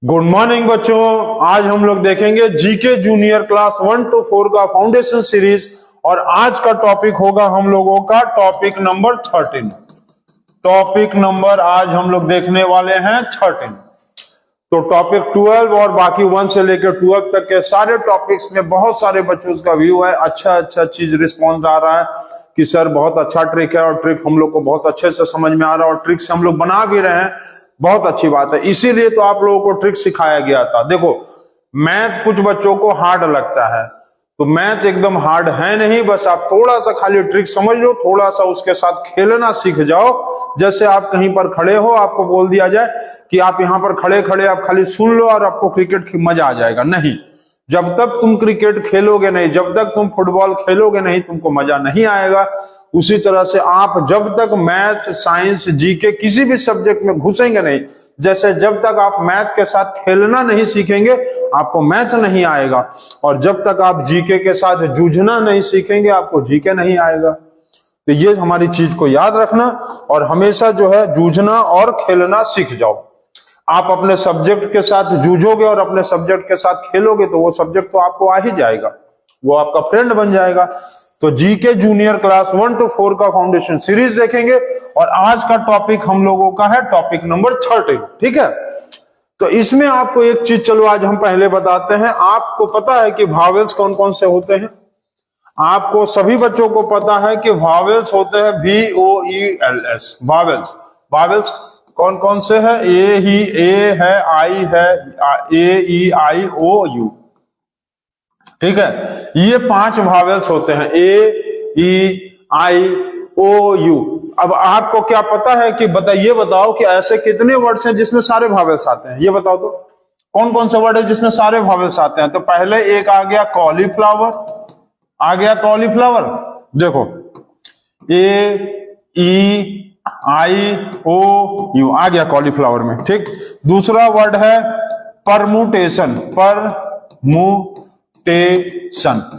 Good morning बच्चों। आज हम लोग देखेंगे जीके जूनियर क्लास 1 to 4 का फाउंडेशन सीरीज और आज का टॉपिक होगा हम लोगों का टॉपिक नंबर 13। टॉपिक नंबर आज हम लोग देखने वाले हैं 13। तो टॉपिक 12 और बाकी 1 से लेकर 12 तक के सारे टॉपिक्स में बहुत सारे बच्चों का व्यू है। अच्छा चीज रिस्पॉन्स आ रहा है कि सर बहुत अच्छा ट्रिक है और ट्रिक हम लोग को बहुत अच्छे से समझ में आ रहा है और ट्रिक से हम लोग बना भी रहे हैं। बहुत अच्छी बात है, इसीलिए तो आप लोगों को ट्रिक सिखाया गया था। देखो मैथ कुछ बच्चों को हार्ड लगता है, तो मैथ एकदम हार्ड है नहीं, बस आप थोड़ा सा खाली ट्रिक समझ लो, थोड़ा सा उसके साथ खेलना सीख जाओ। जैसे आप कहीं पर खड़े हो, आपको बोल दिया जाए कि आप यहाँ पर खड़े खड़े आप खाली सुन लो और आपको क्रिकेट की मजा आ जाएगा। नहीं, जब तक तुम क्रिकेट खेलोगे नहीं, जब तक तुम फुटबॉल खेलोगे नहीं, तुमको मजा नहीं आएगा। उसी तरह से आप जब तक मैथ, साइंस, जीके किसी भी सब्जेक्ट में घुसेंगे नहीं, जैसे जब तक आप मैथ के साथ खेलना नहीं सीखेंगे आपको मैथ नहीं आएगा, और जब तक आप जीके के साथ जूझना नहीं सीखेंगे आपको जीके नहीं आएगा। तो ये हमारी चीज को याद रखना और हमेशा जो है जूझना और खेलना सीख जाओ। आप अपने सब्जेक्ट के साथ जूझोगे और अपने सब्जेक्ट के साथ खेलोगे तो वो सब्जेक्ट तो आपको आ ही जाएगा, वो आपका फ्रेंड बन जाएगा। तो जीके जूनियर क्लास 1 to 4 का फाउंडेशन सीरीज देखेंगे और आज का टॉपिक हम लोगों का है टॉपिक नंबर 13। ठीक है, तो इसमें आपको एक चीज चलो आज हम पहले बताते हैं। आपको पता है कि वावेल्स कौन कौन से होते हैं? आपको सभी बच्चों को पता है कि वावेल्स होते हैं VOELS। वावेल्स कौन कौन से है? ए है, आई है, AEIOU। ठीक है, ये 5 वावेल्स होते हैं, AEIOU। अब आपको क्या पता है कि बताओ कि ऐसे कितने वर्ड्स हैं जिसमें सारे वावेल्स आते हैं? ये बताओ तो कौन कौन से वर्ड है जिसमें सारे वावेल्स आते हैं? तो पहले एक आ गया कॉलीफ्लावर, देखो AEIOU आ गया कॉलीफ्लावर में। ठीक, दूसरा वर्ड है परमुटेशन,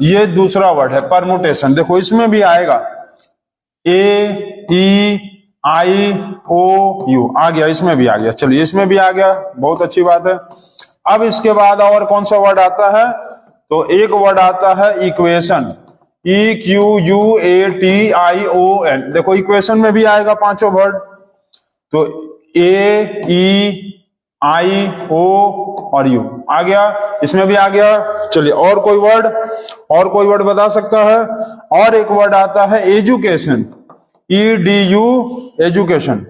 ये दूसरा वर्ड है परमुटेशन। देखो इसमें भी आएगा AEIOU आ गया, इसमें भी आ गया। चलिए इसमें भी आ गया, बहुत अच्छी बात है। अब इसके बाद और कौन सा वर्ड आता है? तो एक वर्ड आता है इक्वेशन, EQUATION। देखो इक्वेशन में भी आएगा 5 वर्ड, तो AEIO और U आ गया, इसमें भी आ गया। चलिए और कोई वर्ड बता सकता है? और एक वर्ड आता है education, EDU education,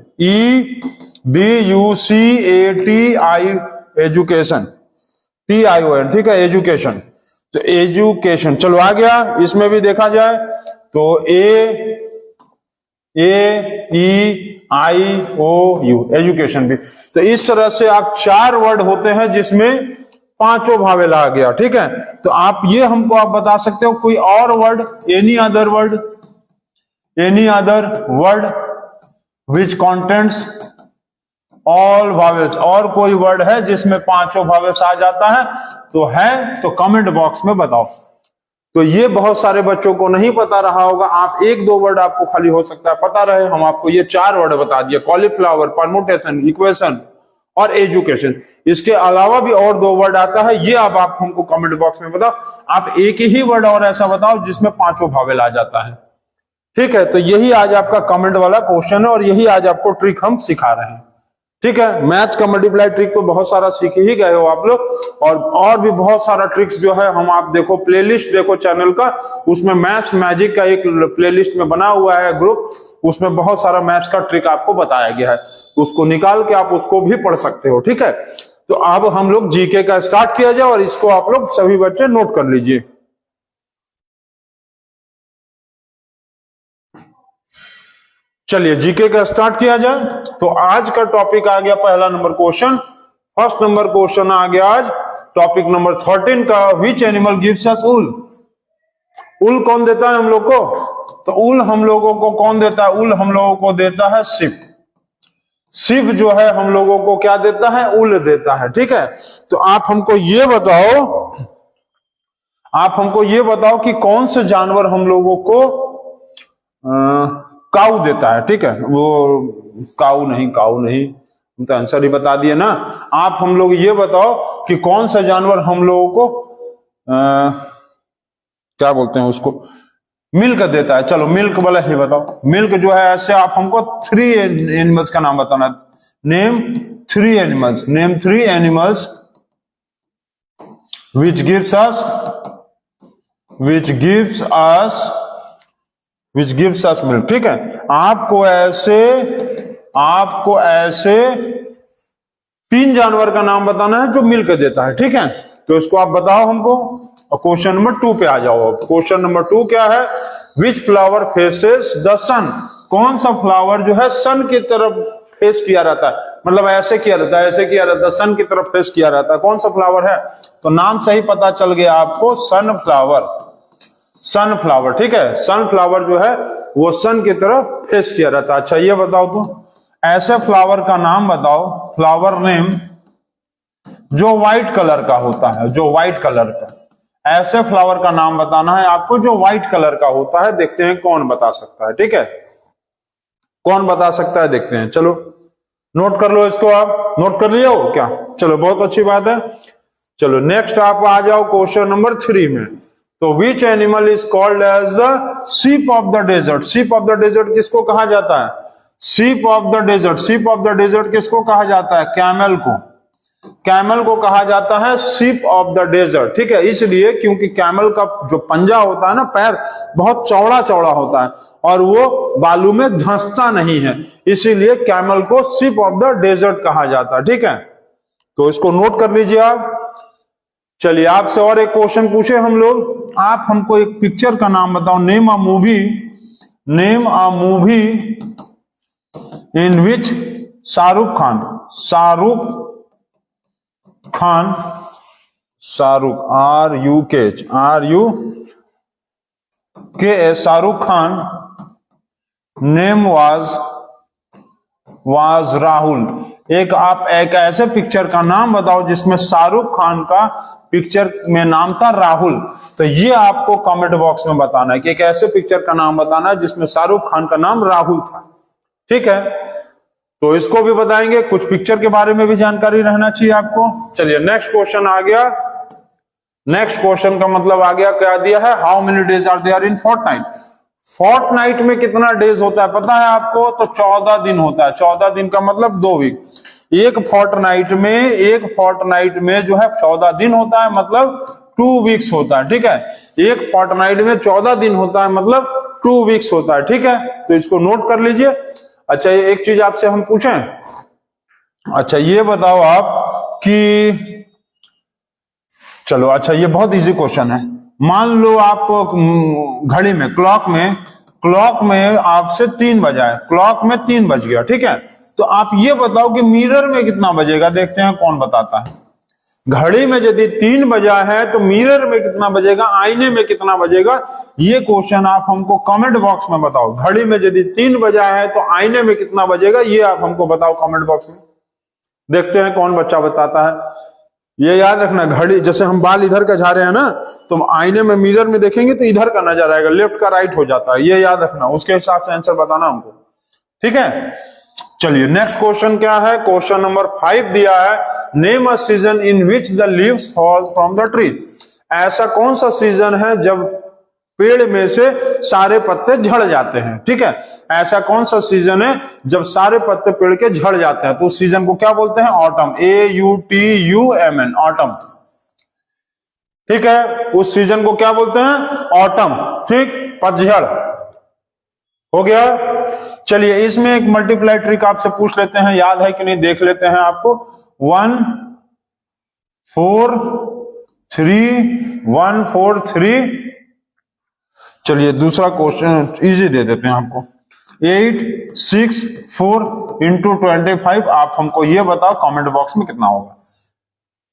EBUCATI education, TION। ठीक है, एजुकेशन। तो एजुकेशन चलो आ गया, इसमें भी देखा जाए तो AEIOU एजुकेशन भी। तो इस तरह से आप 4 वर्ड होते हैं जिसमें 5 वावेल आ गया। ठीक है, तो आप ये हमको आप बता सकते हो कोई और word, any other word which contents all vowels, और कोई वर्ड है जिसमें 5 वावेल्स आ जाता है? तो कमेंट बॉक्स में बताओ। तो ये बहुत सारे बच्चों को नहीं पता रहा होगा, आप 1-2 वर्ड आपको खाली हो सकता है पता रहे। हम आपको ये 4 वर्ड बता दिए, कॉलीफ्लावर, परमुटेशन, इक्वेशन और एजुकेशन। इसके अलावा भी और 2 वर्ड आता है, ये अब आप हमको कमेंट बॉक्स में बताओ। आप एक ही वर्ड और ऐसा बताओ जिसमें 5 वावेल आ जाता है। ठीक है, तो यही आज आपका कमेंट वाला क्वेश्चन है और यही आज आपको ट्रिक हम सिखा रहे हैं। ठीक है, मैथ का मल्टीप्लाई ट्रिक तो बहुत सारा सीख ही गए हो आप लोग, और भी बहुत सारा ट्रिक्स जो है हम आप देखो, प्लेलिस्ट देखो चैनल का, उसमें मैथ्स मैजिक का एक प्लेलिस्ट में बना हुआ है ग्रुप, उसमें बहुत सारा मैथ्स का ट्रिक आपको बताया गया है, उसको निकाल के आप उसको भी पढ़ सकते हो। ठीक है, तो अब हम लोग जीके का स्टार्ट किया जाए और इसको आप लोग सभी बच्चे नोट कर लीजिए। चलिए जीके का स्टार्ट किया जाए। तो आज का टॉपिक आ गया पहला number question, first number question आ गया आज टॉपिक नंबर 13 का, विच एनिमल गिव्स अस ऊल। ऊल कौन देता है हम लोग को? तो ऊल हम लोगों को कौन देता है? ऊल हम लोगों को देता है शिप। शिप जो है हम लोगों को क्या देता है? ऊल देता है। ठीक है, तो आप हमको ये बताओ कि कौन से जानवर हम लोगों को काऊ देता है। ठीक है, वो काऊ नहीं, तुम तो आंसर ही बता दिए ना। आप हम लोग ये बताओ कि कौन सा जानवर हम लोगों को क्या बोलते हैं उसको, मिल्क देता है। चलो मिल्क वाला ही बताओ। मिल्क जो है ऐसे आप हमको 3 एनिमल्स का नाम बताना। Name 3 animals, name 3 animals which gives us milk। ठीक है, आपको ऐसे 3 जानवर का नाम बताना है जो मिल्क देता है। ठीक है, तो इसको आप बताओ हमको। और क्वेश्चन नंबर 2 पे आ जाओ। क्वेश्चन नंबर 2 क्या है? विच फ्लावर फेसेस द सन। कौन सा फ्लावर जो है सन की तरफ फेस किया रहता है, मतलब ऐसे किया रहता है, ऐसे किया रहता है, सन की तरफ फेस किया रहता है, कौन सा फ्लावर है? तो नाम से ही पता चल गया आपको, सनफ्लावर। सनफ्लावर, ठीक है, सनफ्लावर जो है वो सन की तरफ फेस किया रहता है। अच्छा ये बताओ तो ऐसे फ्लावर का नाम बताओ, फ्लावर नेम जो व्हाइट कलर का होता है, जो व्हाइट कलर का, ऐसे फ्लावर का नाम बताना है आपको जो व्हाइट कलर का होता है। देखते हैं कौन बता सकता है। ठीक है, कौन बता सकता है, देखते हैं। चलो नोट कर लो इसको। आप नोट कर लिए हो क्या? चलो बहुत अच्छी बात है। चलो नेक्स्ट आप आ जाओ क्वेश्चन नंबर 3 में। तो which animal is called as the sheep of the desert. Sheep of the desert किसको कहा जाता है? Sheep of the desert, sheep of the desert किसको कहा जाता है? कैमल को। कैमल को कहा जाता है शीप ऑफ द डेजर्ट। ठीक है, इसलिए क्योंकि कैमल का जो पंजा होता है ना, पैर बहुत चौड़ा चौड़ा होता है और वो बालू में धंसता नहीं है, इसीलिए कैमल को शीप ऑफ द डेजर्ट कहा जाता है। ठीक है, तो इसको नोट कर लीजिए आप। चलिए आपसे और एक क्वेश्चन पूछे हम लोग। आप हमको एक पिक्चर का नाम बताओ। Name a movie, name a movie in which Shahrukh Khan, Shahrukh Shahrukh Khan name was Rahul. एक आप एक ऐसे पिक्चर का नाम बताओ जिसमें शाहरुख खान का पिक्चर में नाम था राहुल। तो ये आपको कमेंट बॉक्स में बताना है कि एक ऐसे पिक्चर का नाम बताना है जिसमें शाहरुख खान का नाम राहुल था। ठीक है, तो इसको भी बताएंगे, कुछ पिक्चर के बारे में भी जानकारी रहना चाहिए आपको। चलिए नेक्स्ट क्वेश्चन आ गया। नेक्स्ट क्वेश्चन का मतलब आ गया, क्या दिया है? How many days are there in fortnight. Fortnight में कितना डेज होता है पता है आपको? तो 14 दिन होता है। 14 दिन का मतलब 2 वीक। एक फोर्टनाइट में जो है 14 दिन होता है, मतलब 2 वीक्स होता है। ठीक है, एक फोर्टनाइट में 14 दिन होता है, मतलब 2 वीक्स होता है। ठीक है, तो इसको नोट कर लीजिए। अच्छा ये एक चीज आपसे हम पूछें। अच्छा ये बताओ आप कि, चलो अच्छा ये बहुत इजी क्वेश्चन है। मान लो आप घड़ी में, क्लॉक में आपसे 3 बजा है, क्लॉक में 3 बज गया। ठीक है, तो आप ये बताओ कि मिरर में कितना बजेगा। देखते हैं कौन बताता है। घड़ी में यदि 3 बजा है तो मिरर में कितना बजेगा, आईने में कितना बजेगा? ये क्वेश्चन आप हमको कमेंट बॉक्स में बताओ। घड़ी में यदि 3 बजा है तो आईने में कितना बजेगा, ये आप हमको बताओ कमेंट बॉक्स में। देखते हैं कौन बच्चा बताता है। ये याद रखना, घड़ी जैसे हम बाल इधर का झाड़ रहे हैं ना, तो आईने में मिरर में देखेंगे तो इधर का नजर आएगा, लेफ्ट का राइट हो जाता है। ये याद रखना, उसके हिसाब से आंसर बताना हमको। ठीक है, चलिए नेक्स्ट क्वेश्चन क्या है? क्वेश्चन नंबर 5 दिया है, name a season in which the leaves fall from the tree. ऐसा कौन सा सीजन है जब पेड़ में से सारे पत्ते झड़ जाते हैं? ठीक है, ऐसा कौन सा सीजन है जब सारे पत्ते पेड़ के झड़ जाते हैं? तो उस सीजन को क्या बोलते हैं? ऑटम। AUTUMN, autumn. ठीक है, उस सीजन को क्या बोलते हैं? ऑटम। ठीक, पतझड़ हो गया। चलिए इसमें एक मल्टीप्लाई ट्रिक आपसे पूछ लेते हैं, याद है कि नहीं देख लेते हैं आपको। 1 4 3। चलिए दूसरा क्वेश्चन इजी दे देते हैं आपको। 8 6 4 इंटू 25। आप हमको ये बताओ कमेंट बॉक्स में कितना होगा।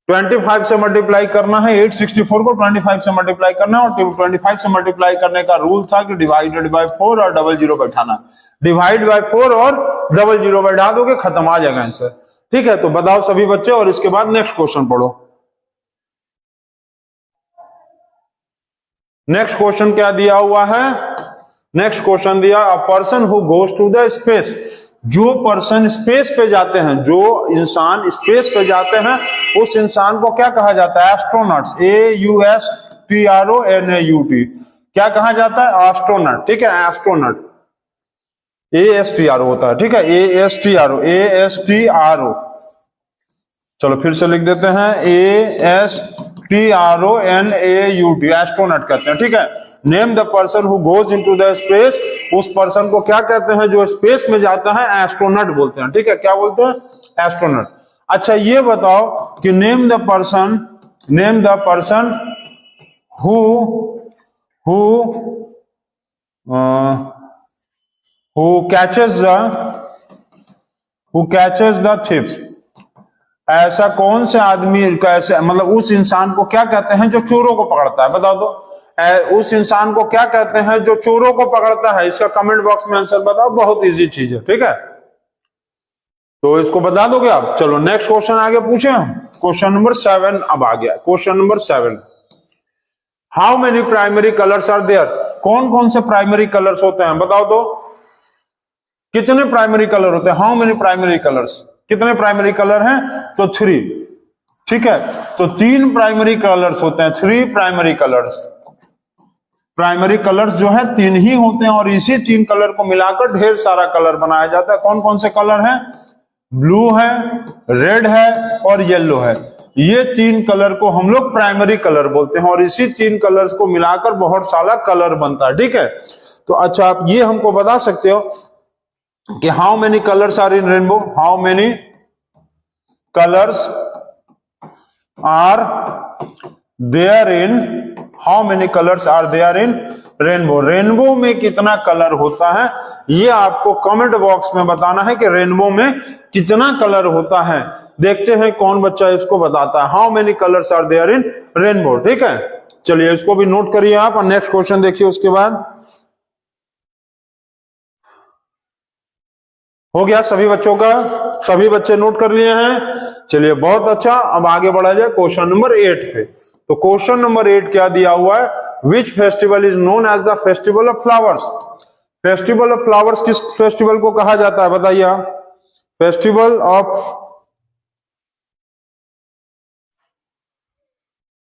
25 से मल्टीप्लाई करना है, 864 को 25 से मल्टीप्लाई करना है, और 25 से मल्टीप्लाई करने का रूल था कि डिवाइडेड बाय 4 और डबल जीरो बैठाना। डिवाइड बाय 4 और डबल जीरो बैठा दोगे, खत्म, आ जाएगा आंसर। ठीक है, तो बताओ सभी बच्चे, और इसके बाद नेक्स्ट क्वेश्चन पढ़ो। नेक्स्ट क्वेश्चन क्या दिया हुआ है? नेक्स्ट क्वेश्चन दिया, a person who goes to the space. जो पर्सन स्पेस पे जाते हैं, जो इंसान स्पेस पे जाते हैं, उस इंसान को क्या कहा जाता है? एस्ट्रोनॉट्स। AUSTRONAUT क्या कहा जाता है? एस्ट्रोनॉट। ठीक है, एस्ट्रोनॉट ASTRO होता है। ठीक है, ASTRO। चलो फिर से लिख देते हैं, ASTRONAUT, एस्ट्रोनॉट कहते हैं। ठीक है, name the person who goes into the space, उस पर्सन को क्या कहते हैं जो स्पेस में जाता है? एस्ट्रोनॉट बोलते हैं। ठीक है, क्या बोलते हैं? एस्ट्रोनॉट। अच्छा ये बताओ कि name the person who catches the thieves। ऐसा कौन से आदमी, कैसे मतलब उस इंसान को क्या कहते हैं जो चोरों को पकड़ता है? बताओ तो, उस इंसान को क्या कहते हैं जो चोरों को पकड़ता है? इसका कमेंट बॉक्स में आंसर बताओ, बहुत इजी चीज है। ठीक है, तो इसको बता दोगे आप। चलो नेक्स्ट क्वेश्चन आगे पूछे हम। क्वेश्चन नंबर 7 अब आ गया। Question number 7, how many primary colours are there? कौन कौन से प्राइमरी कलर्स होते हैं? बताओ तो, कितने प्राइमरी कलर होते हैं? हाउ मेनी प्राइमरी कलर्स, कितने प्राइमरी कलर हैं? तो 3। ठीक है, तो 3 प्राइमरी कलर्स होते हैं, 3 प्राइमरी कलर्स। प्राइमरी कलर्स जो है 3 ही होते हैं और इसी 3 कलर को मिलाकर ढेर सारा कलर बनाया जाता है। कौन कौन से कलर हैं? ब्लू है, रेड है और येलो है। ये 3 कलर को हम लोग प्राइमरी कलर बोलते हैं और इसी 3 कलर्स को मिलाकर बहुत सारा कलर बनता है। ठीक है, तो अच्छा आप ये हमको बता सकते हो कि how many colours are in rainbow? How many colours are there in, how many colours are there in rainbow? Rainbow में कितना कलर होता है ये आपको कमेंट बॉक्स में बताना है कि रेनबो में कितना कलर होता है। देखते हैं कौन बच्चा इसको बताता है। How many colours are there in rainbow? ठीक है, चलिए इसको भी नोट करिए आप और नेक्स्ट क्वेश्चन देखिए उसके बाद। हो गया सभी बच्चों का? सभी बच्चे नोट कर लिए हैं? चलिए बहुत अच्छा, अब आगे बढ़ा जाए क्वेश्चन नंबर 8 पे। तो क्वेश्चन नंबर 8 क्या दिया हुआ है? Which festival is known as the festival of flowers? Festival of flowers किस फेस्टिवल को कहा जाता है? बताइए आप। फेस्टिवल ऑफ,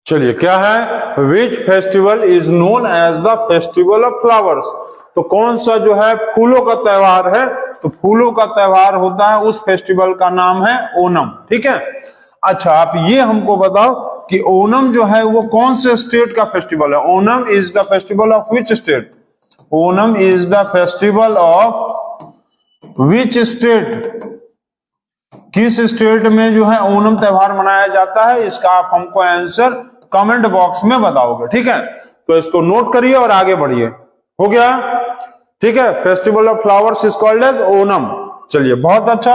चलिए क्या है? Which festival is known as the festival of flowers? तो कौन सा जो है फूलों का त्योहार है? तो फूलों का त्योहार होता है, उस फेस्टिवल का नाम है ओणम। ठीक है, अच्छा आप ये हमको बताओ कि ओणम जो है वो कौन से स्टेट का फेस्टिवल है? Onam is the festival of which state? Onam is the festival of which state? किस स्टेट में जो है ओणम त्योहार मनाया जाता है? इसका आप हमको आंसर कमेंट बॉक्स में बताओगे। ठीक है, तो इसको नोट करिए और आगे बढ़िए। हो गया? ठीक है, festival of flowers is called as Onam. चलिए बहुत अच्छा,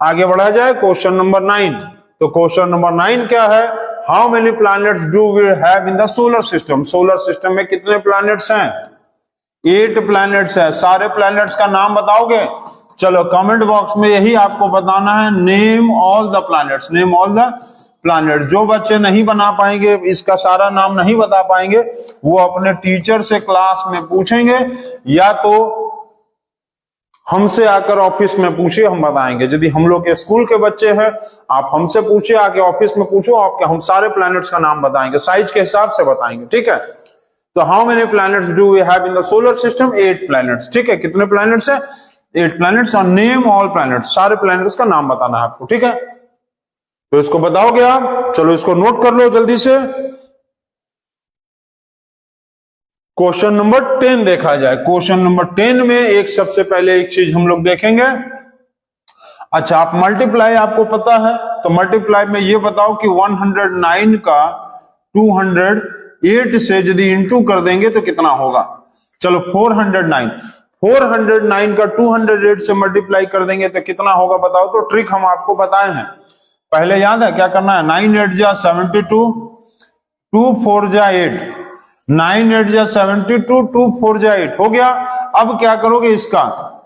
आगे बढ़ा जाए क्वेश्चन नंबर 9। तो क्वेश्चन नंबर 9 क्या है? How many planets do we have in the solar system? Solar system में कितने प्लैनेट्स हैं? 8 प्लैनेट्स हैं। सारे प्लैनेट्स का नाम बताओगे? चलो कमेंट बॉक्स में यही आपको बताना है, name all the planets, name all the planet. जो बच्चे नहीं बना पाएंगे, इसका सारा नाम नहीं बता पाएंगे, वो अपने टीचर से क्लास में पूछेंगे या तो हमसे आकर ऑफिस में पूछिए, हम बताएंगे। यदि हम लोग के स्कूल के बच्चे हैं, आप हमसे पूछिए, आके ऑफिस में पूछो, आपके हम सारे प्लैनेट्स का नाम बताएंगे, साइज के हिसाब से बताएंगे। ठीक है, तो how many planets do we have in the solar system? 8 planets. ठीक है, कितने प्लैनेट्स है? 8 प्लैनेट्स। और नेम ऑल प्लैनेट्स, सारे प्लैनेट्स का नाम बताना है आपको। ठीक है, तो इसको बताओगे आप? चलो इसको नोट कर लो जल्दी से। क्वेश्चन नंबर 10 देखा जाए। क्वेश्चन नंबर 10 में एक सबसे पहले एक चीज हम लोग देखेंगे। अच्छा आप मल्टीप्लाई आपको पता है, तो मल्टीप्लाई में ये बताओ कि 109 का 208 से यदि इंटू कर देंगे तो कितना होगा? चलो 409 का 208 से मल्टीप्लाई कर देंगे तो कितना होगा बताओ? तो ट्रिक हम आपको बताए हैं पहले, याद है क्या करना है? 9 8 जा 72, 2 4 जा 8, 9 8 जा 72, 2 4 जा 8 हो गया। अब क्या करोगे? इसका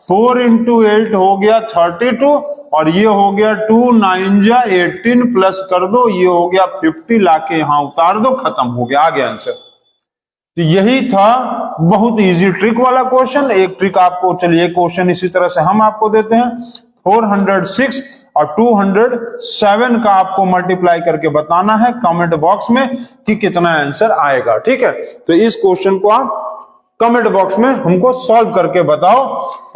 4 into 8 हो गया 32 और ये हो गया 2 9 जा 18 प्लस कर दो, ये हो गया 50, लाके यहां उतार दो, खत्म हो गया, आ गया आंसर। तो यही था बहुत इजी ट्रिक वाला क्वेश्चन। एक ट्रिक आपको, चलिए क्वेश्चन इसी तरह से हम आपको देते हैं। 406 और 207 का आपको मल्टीप्लाई करके बताना है कमेंट बॉक्स में कि कितना आंसर आएगा। ठीक है, तो इस क्वेश्चन को आप कमेंट बॉक्स में हमको सॉल्व करके बताओ।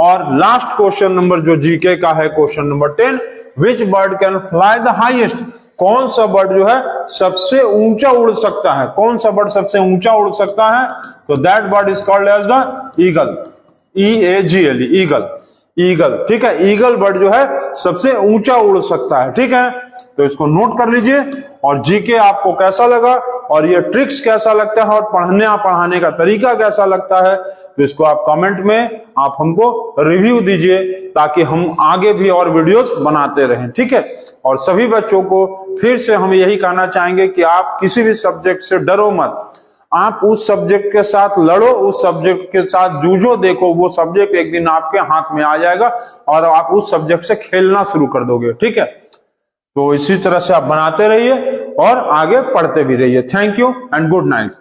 और लास्ट क्वेश्चन नंबर जो जीके का है, question number 10, which bird can fly the highest? कौन सा बर्ड जो है सबसे ऊंचा उड़ सकता है? कौन सा बर्ड सबसे ऊंचा उड़ सकता है? तो that bird is called as the eagle, EAGL, eagle, eagle. ठीक है, ईगल बर्ड जो है सबसे ऊंचा उड़ सकता है। ठीक है, तो इसको नोट कर लीजिए। और जीके आपको कैसा लगा और ये ट्रिक्स कैसा लगता है और पढ़ाने का तरीका कैसा लगता है, तो इसको आप कमेंट में आप हमको रिव्यू दीजिए ताकि हम आगे भी और वीडियोस बनाते रहें। ठीक है, और सभी बच्चों को फिर से हम यही कहना चाहेंगे कि आप किसी भी सब्जेक्ट से डरो मत। आप उस सब्जेक्ट के साथ लड़ो, उस सब्जेक्ट के साथ जूझो। देखो वो सब्जेक्ट एक दिन आपके हाथ में आ जाएगा और आप उस सब्जेक्ट से खेलना शुरू कर दोगे। ठीक है, तो इसी तरह से आप बनाते रहिए और आगे पढ़ते भी रहिए। Thank you and good night.